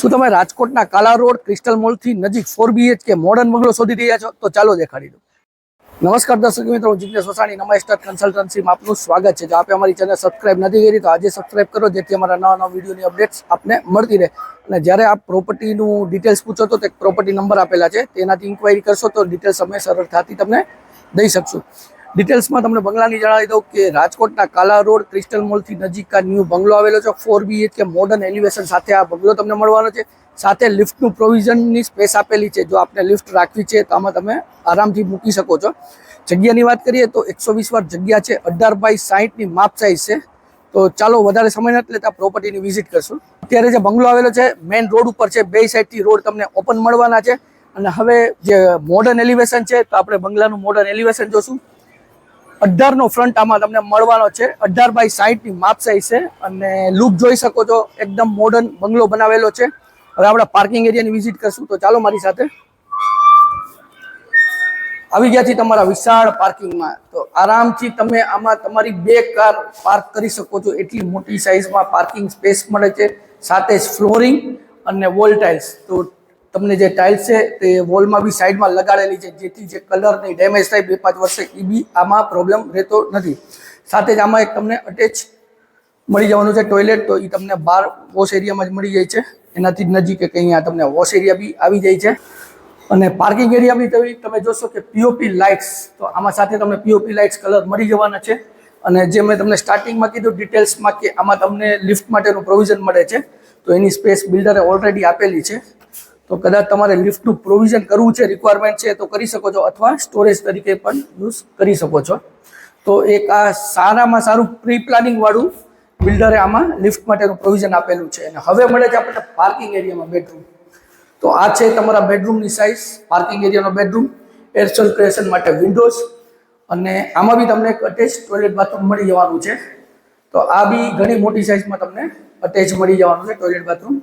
શું તમે રાજકોટના કાલા રોડ ક્રિસ્ટલ મોલથી નજીક 4 BHK મોડર્ન બંગલો શોધી રહ્યા છો? તો ચાલો દેખાડી દઉં. નમસ્કાર દર્શક મિત્રો, હું જિગ્નેશ વસાણી, નમા સ્ટાર કન્સલ્ટન્સીમાં આપનું સ્વાગત છે. જો આપે અમારી ચેનલ સબસ્ક્રાઇબ નથી કરી તો આજે સબસ્ક્રાઇબ કરો, જેથી અમારા નવા નવા વિડીયોની અપડેટ્સ આપને મળતી રહે. અને જ્યારે આપ પ્રોપર્ટીનું ડિટેલ્સ પૂછો તો તે પ્રોપર્ટી નંબર આપેલા છે, તેનાથી ઇન્ક્વાયરી કરશો તો ડિટેલ્સ અમે સરળતાથી તમને દઈ શકશું. ડિટેલ્સમાં તમને બંગલાની જણાવી દઉં કે રાજકોટના કાલા રોડ ક્રિસ્ટલ મોલથી નજીક આ ન્યૂ બંગલો આવેલો છે. 4 BHK મોડર્ન એલિવેશન સાથે આ બંગલો તમને મળવાનો છે. સાથે લિફ્ટનું પ્રોવિઝનની સ્પેસ આપેલી છે. જો આપને લિફ્ટ રાખવી છે તો આમાં તમે આરામથી મૂકી શકો છો. જગ્યાની વાત કરીએ તો 120 વાર જગ્યા છે. 18x60ની માપ સાઇઝ છે. તો ચાલો વધારે સમય નથી લેતા પ્રોપર્ટીની વિઝિટ કરશું. અત્યારે જે બંગલો આવેલો છે મેઇન રોડ ઉપર છે. બે સાઈડથી રોડ તમને ઓપન મળવાના છે. અને હવે જે મોડર્ન એલિવેશન છે તો આપણે બંગલાનું મોડર્ન એલિવેશન જોશું. 18નો ફ્રન્ટ આમાં તમને મળવાનો છે. 18x60ની માપ સાઇઝ છે અને લુક જોઈ શકો છો, એકદમ મોડર્ન બંગલો બનાવેલો છે. હવે આપણે પાર્કિંગ એરિયાની વિઝિટ કરશું. તો ચાલો મારી સાથે. આવી ગયા છીએ તમારા વિશાળ પાર્કિંગમાં. તો આરામથી તમે આમાં તમારી 2 કાર પાર્ક કરી શકો છો. એટલી મોટી સાઇઝમાં પાર્કિંગ સ્પેસ મળે છે. સાથે જ ફ્લોરિંગ અને વોલ ટાઇલ્સ. તો તમને જે ટાઇલ્સ છે તે વોલમાં બી સાઈડમાં લગાડેલી છે, જેથી જે કલરની ડેમેજ થાય 2-5 વર્ષે એ બી આમાં પ્રોબ્લેમ રહેતો નથી. સાથે જ આમાં એક તમને અટેચ મળી જવાનું છે ટોયલેટ. તો એ તમને બહાર વોશ એરિયામાં જ મળી જાય છે. એનાથી જ નજીક કે અહીંયા તમને વોશ એરિયા બી આવી જાય છે. અને પાર્કિંગ એરિયા બી તમે જોશો કે પીઓપી લાઇટ્સ. તો આમાં સાથે તમને પીઓપી લાઇટ્સ કલર મળી જવાના છે. અને જે મેં તમને સ્ટાર્ટિંગમાં કીધું ડિટેલ્સમાં કે આમાં તમને લિફ્ટ માટેનું પ્રોવિઝન મળે છે. તો એની સ્પેસ બિલ્ડરે ઓલરેડી આપેલી છે. તો કદાચ તમારે લિફ્ટનું પ્રોવિઝન કરવું છે, રિક્વાયરમેન્ટ છે, તો કરી શકો છો, અથવા સ્ટોરેજ તરીકે પણ યુઝ કરી શકો છો. તો એક આ સારામાં સારું પ્રી પ્લાનિંગ વાળું બિલ્ડરે આમાં લિફ્ટ માટેનું પ્રોવિઝન આપેલું છે. અને હવે મળે છે આપણને પાર્કિંગ એરિયામાં બેડરૂમ. તો આ છે તમારા બેડરૂમની સાઇઝ. પાર્કિંગ એરિયાનો બેડરૂમ, એર સર્ક્યુલેશન માટે વિન્ડોઝ, અને આમાં બી તમને એક અટેચ ટોયલેટ બાથરૂમ મળી જવાનું છે. તો આ બી ઘણી મોટી સાઇઝમાં તમને અટેચ મળી જવાનું છે ટોયલેટ બાથરૂમ.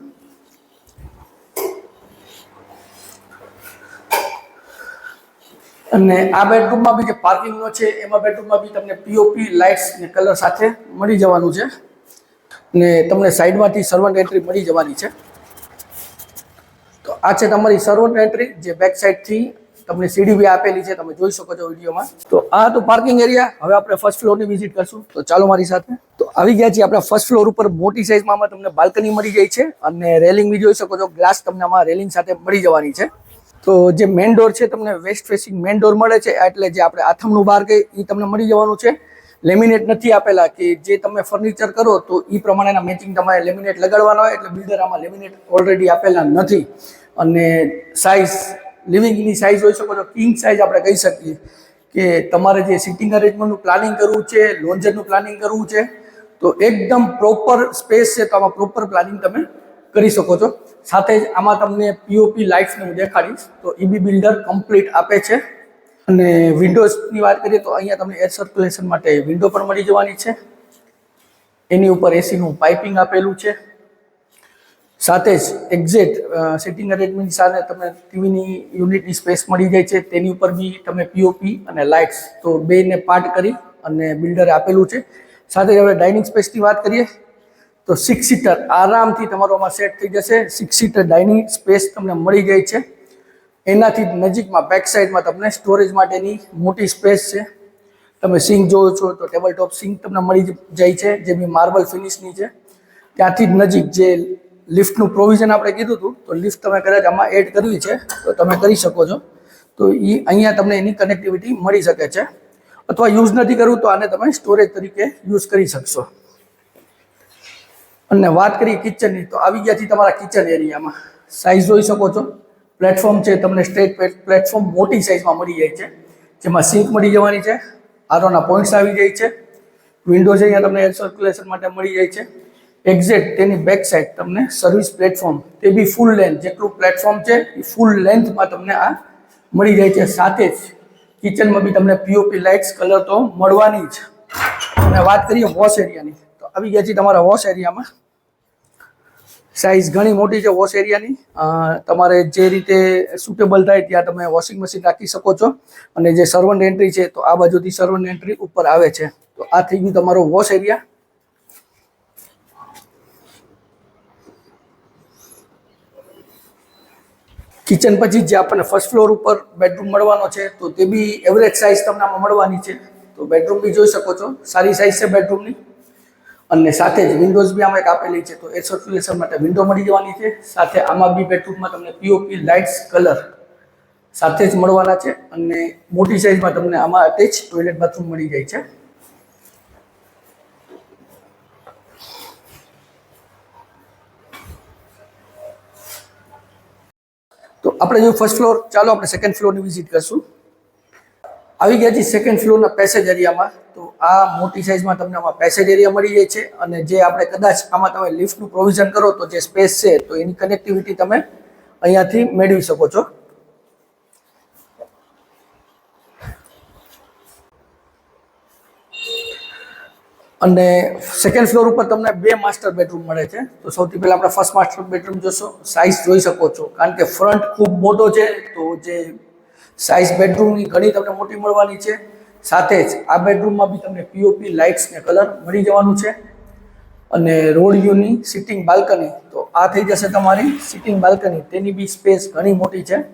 અને આ બેડરૂમમાં બી જે પાર્કિંગનો છે એમાં બેડરૂમમાં બી તમને પીઓપી લાઇટ્સ ને કલર સાથે મળી જવાનું છે. ને તમને સાઈડમાંથી સર્વન્ટ એન્ટ્રી મળી જવાની છે. તો આ છે તમારી સર્વન્ટ એન્ટ્રી, જે બેક સાઈડથી તમને સીડી બી આપેલી છે, તમે જોઈ શકો છો વિડીયોમાં. તો આ તો પાર્કિંગ એરિયા. હવે આપણે ફર્સ્ટ ફ્લોરની વિઝિટ કરશું. તો ચાલો મારી સાથે. તો આવી ગયા છીએ આપણા ફર્સ્ટ ફ્લોર ઉપર. મોટી સાઇઝમાં તમને બાલ્કની મળી જાય છે અને રેલિંગ બી જોઈ શકો છો. ગ્લાસ તમને આમાં રેલિંગ સાથે મળી જવાની છે. તો જે મેઇન ડોર છે તમને વેસ્ટ ફેસિંગ મેઇન ડોર મળે છે. એટલે જે આપણે આથમનું બહાર ગઈ એ તમને મળી જવાનું છે. લેમિનેટ નથી આપેલા, કે જે તમે ફર્નિચર કરો તો એ પ્રમાણેના મેચિંગ તમારે લેમિનેટ લગાડવાના હોય, એટલે બિલ્ડર આમાં લેમિનેટ ઓલરેડી આપેલા નથી. અને સાઇઝ, લિવિંગની સાઇઝ જોઈ શકો છો, કિંગ સાઇઝ આપણે કહી શકીએ. કે તમારે જે સિટિંગ અરેન્જમેન્ટનું પ્લાનિંગ કરવું છે, લોન્જરનું પ્લાનિંગ કરવું છે, તો એકદમ પ્રોપર સ્પેસ છે. તો આમાં પ્રોપર પ્લાનિંગ તમે કરી શકો છો. સાથે જ આમાં તમને પીઓપી લાઇટ્સને હું દેખાડીશ. તો એ બી બિલ્ડર કમ્પ્લીટ આપે છે. અને વિન્ડોઝની વાત કરીએ તો અહીંયા તમને એર સર્ક્યુલેશન માટે વિન્ડો પણ મળી જવાની છે. એની ઉપર એસીનું પાઇપિંગ આપેલું છે. સાથે જ એક્ઝેક્ટ સિટિંગ અરેન્જમેન્ટ સાથે તમને ટીવીની યુનિટની સ્પેસ મળી જાય છે. તેની ઉપર બી તમે પીઓપી અને લાઇટ્સ તો બેને પાર્ટ કરી અને બિલ્ડરે આપેલું છે. સાથે જ હવે ડાઇનિંગ સ્પેસની વાત કરીએ તો 6 સીટર આરામથી તમારો આમાં સેટ થઈ જશે. 6 સીટર ડાઇનિંગ સ્પેસ તમને મળી જાય છે. એનાથી નજીકમાં બેક સાઈડમાં તમને સ્ટોરેજ માટેની મોટી સ્પેસ છે. તમે સિંક જોવો છો તો ટેબલ ટોપ સિંક તમને મળી જાય છે, જે બી માર્બલ ફિનિશની છે. ત્યાંથી જ નજીક જે લિફ્ટનું પ્રોવિઝન આપણે કીધું હતું, તો લિફ્ટ તમે કદાચ આમાં એડ કરવી છે તો તમે કરી શકો છો. તો એ અહીંયા તમને એની કનેક્ટિવિટી મળી શકે છે. અથવા યુઝ નથી કરવું તો આને તમે સ્ટોરેજ તરીકે યુઝ કરી શકશો. અને વાત કરીએ કિચનની, તો આવી ગયા છે તમારા કિચન એરિયામાં. સાઇઝ જોઈ શકો છો. પ્લેટફોર્મ છે તમને સ્ટ્રેટ પ્લેટફોર્મ મોટી સાઇઝમાં મળી જાય છે, જેમાં સિંક મળી જવાની છે. આરોના પોઈન્ટ્સ આવી જાય છે. વિન્ડો છે અહીંયા તમને એર સર્ક્યુલેશન માટે મળી જાય છે. એક્ઝેક્ટ તેની બેક સાઈડ તમને સર્વિસ પ્લેટફોર્મ, તે બી ફૂલ લેન્થ, જેટલું પ્લેટફોર્મ છે એ ફૂલ લેન્થમાં તમને આ મળી જાય છે. સાથે જ કિચનમાં બી તમને પીઓપી લાઇટ્સ કલર તો મળવાની જ. અને વાત કરીએ વોશ એરિયાની, તો આવી ગયા છે તમારા વોશ એરિયામાં. સાઇઝ ઘણી મોટી છે વોશ એરિયાની. તમારે જે રીતે સુટેબલ થાય ત્યાં તમે વોશિંગ મશીન રાખી શકો છો. અને જે સર્વન્ટ એન્ટ્રી છે તો આ બાજુથી સર્વન્ટ એન્ટ્રી ઉપર આવે છે. તો આ થઈ ગયું તમારો વોશ એરિયા. કિચન પછી જે આપણને ફર્સ્ટ ફ્લોર ઉપર બેડરૂમ મળવાનો છે તો તે બી એવરેજ સાઇઝ તમને આમાં મળવાની છે. તો બેડરૂમ બી જોઈ શકો છો, સારી સાઇઝ છે બેડરૂમની. અને સાથે જ વિન્ડોઝ બી આમાં એક આપેલી છે, તો એર સર્ક્યુલેશન માટે વિન્ડો મળી જવાની છે. સાથે આમાં બી બેડરૂમમાં તમને પીઓપી લાઇટ્સ કલર સાથે જ મળવાના છે. અને મોટી સાઇઝમાં તમને આમાં અટેચ ટોયલેટ બાથરૂમ મળી જાય છે. તો આપણે જો ફર્સ્ટ ફ્લોર, ચાલો આપણે સેકન્ડ ફ્લોરની વિઝિટ કરશું. આવી ગયા છે સેકન્ડ ફ્લોરના પેસેજ એરિયામાં. તો આ મોટી સાઇઝમાં તમને આમાં પેસેજ એરિયા મળી જાય છે. અને જે આપણે કદાચ આમાં તમે લિફ્ટનું પ્રોવિઝન કરો તો જે સ્પેસ છે તો એની કનેક્ટિવિટી તમે અહીંયાથી મેળવી શકો છો. અને સેકન્ડ ફ્લોર ઉપર તમને 2 માસ્ટર બેડરૂમ મળે છે. તો સૌથી પહેલા આપણે ફર્સ્ટ માસ્ટર બેડરૂમ જોશો. સાઇઝ જોઈ શકો છો, કારણ કે ફ્રન્ટ ખૂબ મોટો છે, તો જે સાઇઝ બેડરૂમની ઘણી તમને મોટી મળવાની છે. સાથે જ આ બેડરૂમમાં બી તમને પીઓપી લાઇટ્સ ને કલર મળી જવાનું છે. અને રોડ વ્યૂની સિટિંગ બાલ્કની, તો આ થઈ જશે તમારી સિટિંગ બાલ્કની. તેની બી સ્પેસ ઘણી મોટી છે.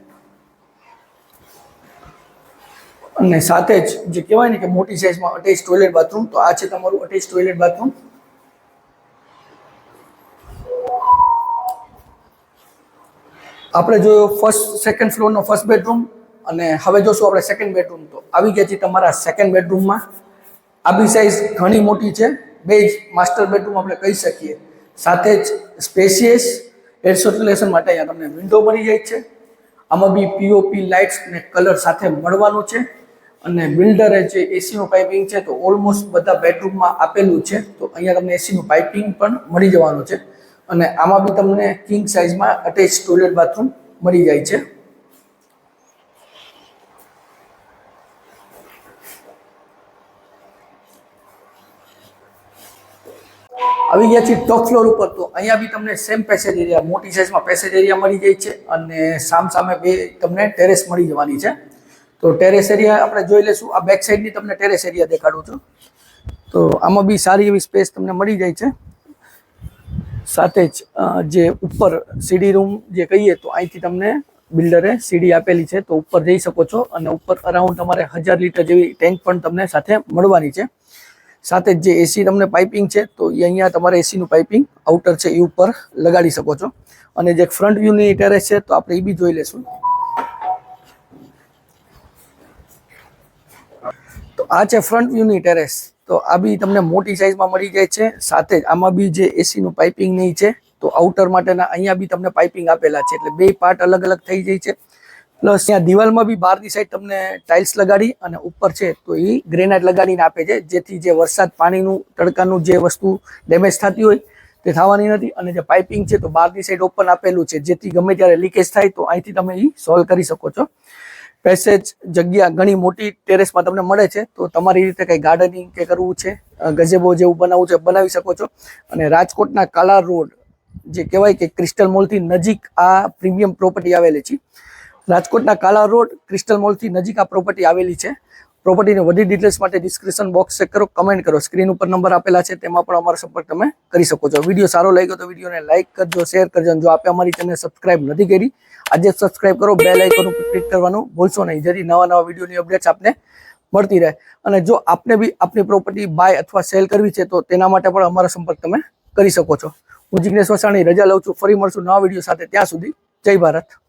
અને સાથે જ જે કહેવાય ને કે મોટી સાઇઝમાં અટેચ ટોયલેટ બાથરૂમ, તો આ છે તમારું અટેચ ટોયલેટ બાથરૂમ. આપણે જોયો ફર્સ્ટ સેકન્ડ ફ્લોરનો ફર્સ્ટ બેડરૂમ. અને હવે જોશું આપણે સેકન્ડ બેડરૂમ. તો આવી ગયા છે તમારા સેકન્ડ બેડરૂમમાં. આ બી સાઇઝ ઘણી મોટી છે, 2 જ માસ્ટર બેડરૂમ આપણે કહી શકીએ. સાથે જ સ્પેશિયસ એર સર્ક્યુલેશન માટે અહીંયા તમને વિન્ડો મળી જાય છે. આમાં બી પીઓપી લાઇટ્સ ને કલર સાથે મળવાનું છે. અને બિલ્ડરે જે એસીનું પાઇપિંગ છે તો ઓલમોસ્ટ બધા બેડરૂમમાં આપેલું છે. તો અહીંયા તમને એસીનું પાઇપિંગ પણ મળી જવાનું છે. અને આમાં બી તમને કિંગ સાઇઝમાં અટેચ ટોયલેટ બાથરૂમ મળી જાય છે. આવી ગયા છે ટોપ ફ્લોર ઉપર. તો અહીંયા બી તમને સેમ પેસેજ એરિયા, મોટી સાઇઝમાં પેસેજ એરિયા મળી જાય છે. અને સામે 2 તમને ટેરેસ મળી જવાની છે. તો ટેરેસ એરિયા આપણે જોઈ લઈશું. આ બેક સાઈડની તમને ટેરેસ એરિયા દેખાડું છું. તો આમાં બી સારી એવી સ્પેસ તમને મળી જાય છે. સાથે જ જે ઉપર સીડી રૂમ જે કહીએ તો અહીંથી તમને બિલ્ડરે સીડી આપેલી છે, તો ઉપર જઈ શકો છો. અને ઉપર અરાઉન્ડ તમારે 1000 લીટર જેવી ટેન્ક પણ તમને સાથે મળવાની છે. સાથે જ જે એસી તમને પાઇપિંગ છે તો એ અહીંયા તમારે એસીનું પાઇપિંગ આઉટર છે એ ઉપર લગાડી શકો છો. અને જે ફ્રન્ટ વ્યૂની ટેરેસ છે તો આપણે એ બી જોઈ લઈશું. તો આ છે ફ્રન્ટ વ્યૂની ટેરેસ. તો આ બી તમને મોટી સાઇઝમાં મળી જાય છે. સાથે જ આમાં બી જે એસીનું પાઇપિંગ નહીં છે તો આઉટર માટેના અહીંયા બી તમને પાઇપિંગ આપેલા છે. એટલે 2 પાર્ટ અલગ અલગ થઈ જાય છે. પ્લસ ત્યાં દિવાલમાં બી બહારની સાઈડ તમને ટાઇલ્સ લગાડી અને ઉપર છે તો એ ગ્રેનાઇટ લગાડીને આપે છે, જેથી જે વરસાદ પાણીનું તડકાનું જે વસ્તુ ડેમેજ થતી હોય તે થવાની નથી. અને જે પાઇપિંગ છે તો બહારની સાઈડ ઓપન આપેલું છે, જેથી ગમે ત્યારે લીકેજ થાય તો અહીંથી તમે એ સોલ્વ કરી શકો છો. પેસેજ જગ્યા ઘણી મોટી ટેરેસમાં તમને મળે છે. તો તમારી રીતે કંઈ ગાર્ડનિંગ કે કરવું છે, ગઝેબો જેવું બનાવવું છે, બનાવી શકો છો. અને રાજકોટના કાલા રોડ જે કહેવાય કે ક્રિસ્ટલ મોલથી નજીક આ પ્રીમિયમ પ્રોપર્ટી આવેલી છે. રાજકોટના કાલા રોડ ક્રિસ્ટલ મોલથી નજીક આ પ્રોપર્ટી આવેલી છે. પ્રોપર્ટીની વધુ ડિટેલ્સ માટે ડિસ્ક્રિપ્શન બોક્સ ચેક કરો, કમેન્ટ કરો. સ્ક્રીન ઉપર નંબર આપેલા છે, તેમાં પણ અમારો સંપર્ક તમે કરી શકો છો. વિડીયો સારો લાગ્યો તો વિડીયોને લાઇક કરજો, શેર કરજો. અને જો આપે અમારી ચેનલ સબસ્ક્રાઇબ નથી કરી, આજે સબસ્ક્રાઇબ કરો, બેલ આઇકન ઉપર ક્લિક કરવાનું ભૂલશો નહીં, જેથી નવા વિડીયોની અપડેટ્સ આપને મળતી રહે. અને જો આપને બી આપની પ્રોપર્ટી બાય અથવા સેલ કરવી છે તો તેના માટે પણ અમારો સંપર્ક તમે કરી શકો છો. હું જિગ્નેશ વસાણી રજા લઉં છું. ફરી મળશું નવા વિડીયો સાથે. ત્યાં સુધી જય ભારત.